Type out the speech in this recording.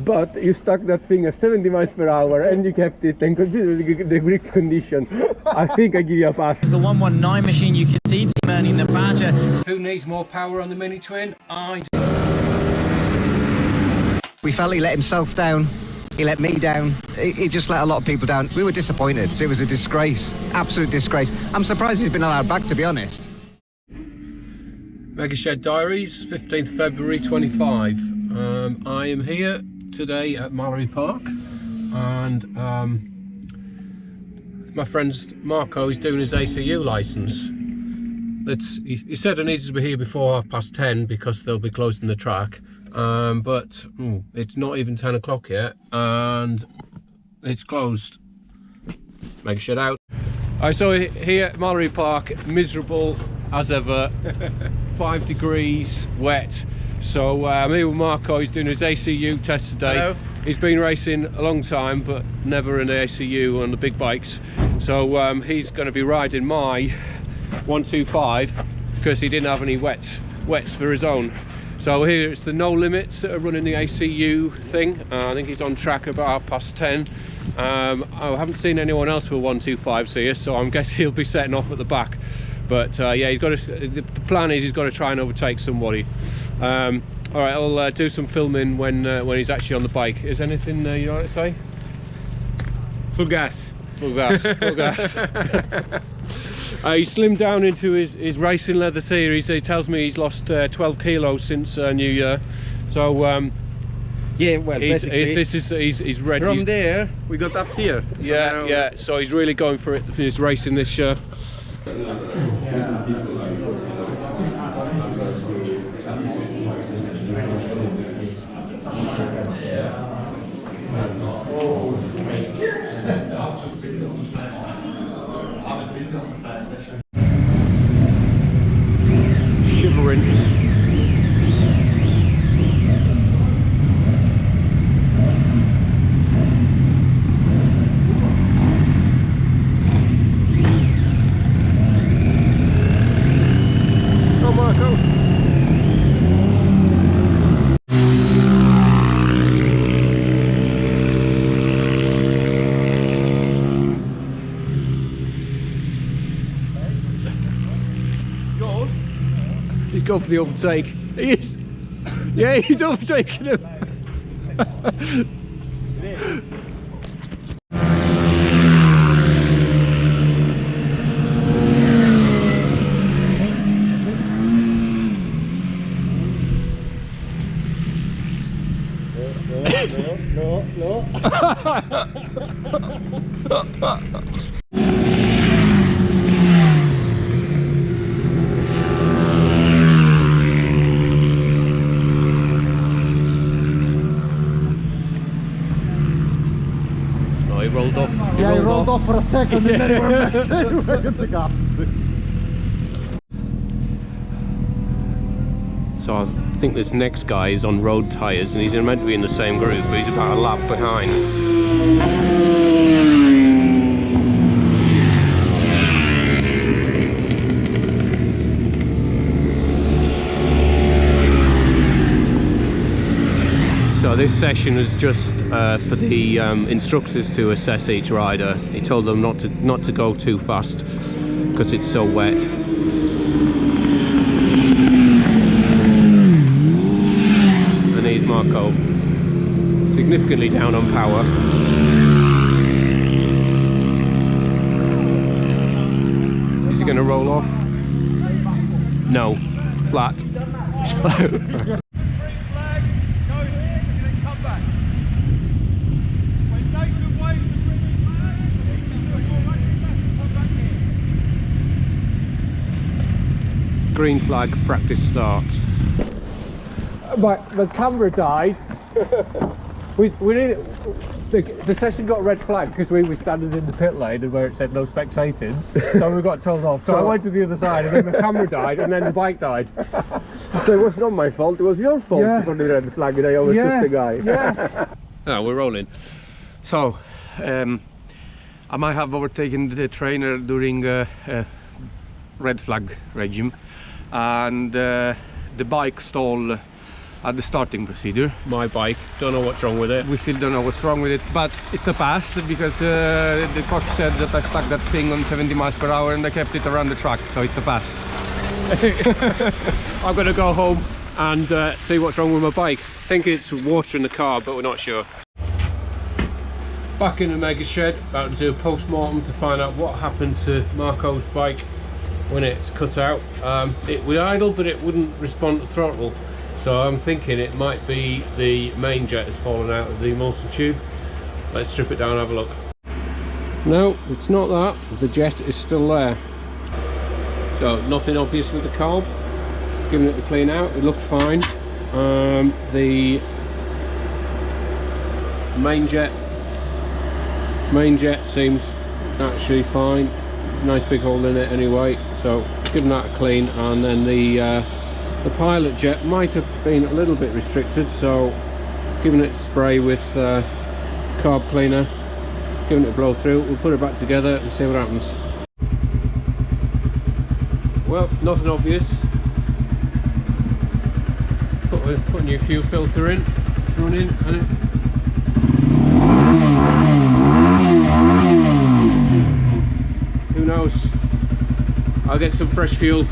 but you stuck that thing at 70 miles per hour and you kept it, and considering the grip condition, I think I give you a pass. The 119 machine, you can see Team Ernie the Badger. Who needs more power on the Mini Twin? I do. We felt he let himself down, he let me down, he just let a lot of people down. We were disappointed. It was a disgrace, absolute disgrace. I'm surprised he's been allowed back, to be honest. Mega Shed Diaries, 15th February 25. I am here today at Mallory Park, and my friend Marco is doing his ACU licence. He said I needed to be here before 10:30 because they'll be closing the track, but it's not even 10 o'clock yet and it's closed. Mega Shed out. Alright, so here at Mallory Park, miserable as ever, 5 degrees, wet. So I'm here with Marco. He's doing his ACU test today. Hello. He's been racing a long time, but never in the ACU on the big bikes. So he's going to be riding my 125 because he didn't have any wets for his own. So here it's the No Limits that are running the ACU thing. I think he's on track about 10:30. I haven't seen anyone else with 125s here, so I'm guessing he'll be setting off at the back. But yeah, he's got to, the plan is he's got to try and overtake somebody. All right, I'll do some filming when he's actually on the bike. Is anything you want to say? Full gas. Full gas, full gas. He slimmed down into his racing leather series. He tells me he's lost 12 kilos since New Year. So yeah, well, he's ready. From there we got up here. Yeah, yeah. So he's really going for it for his racing this year. Shivering. He's going for the overtake. He is. Yeah, he's overtaking him. No. He rolled off. He rolled off for a second and then we're at the gas. So I think this next guy is on road tyres and he's meant to be in the same group, but he's about a lap behind. So this session is just for the instructors to assess each rider. He told them not to go too fast because it's so wet. And here's Marco, significantly down on power. Is he going to roll off? No, flat. Green flag, practice starts. The camera died. The session got red flag because we were standing in the pit lane and where it said no spectating, so we got told off. So I went to the other side and then the camera died and then the bike died. So it was not my fault, it was your fault for the red flag and I overtook the guy. Yeah. Oh, we're rolling. So I might have overtaken the trainer during red flag regime, and the bike stalled at the starting procedure. My bike, don't know what's wrong with it. We still don't know what's wrong with it, but it's a pass because the coach said that I stuck that thing on 70 miles per hour and I kept it around the track, so it's a pass. I'm gonna go home and see what's wrong with my bike. I think it's water in the car, but we're not sure. Back in the mega shed, about to do a post-mortem to find out what happened to Marco's bike when it's cut out. It would idle, but it wouldn't respond to throttle. So I'm thinking it might be the main jet has fallen out of the emulsion tube. Let's strip it down and have a look. No, it's not that. The jet is still there. So nothing obvious with the carb. Giving it a clean out, it looks fine. The main jet seems actually fine. Nice big hole in it anyway, so giving that a clean. And then the pilot jet might have been a little bit restricted, so giving it a spray with carb cleaner, giving it a blow through. We'll put it back together and see what happens. Well, nothing obvious. Put a new fuel filter in, it's running, and it who knows, I'll get some fresh fuel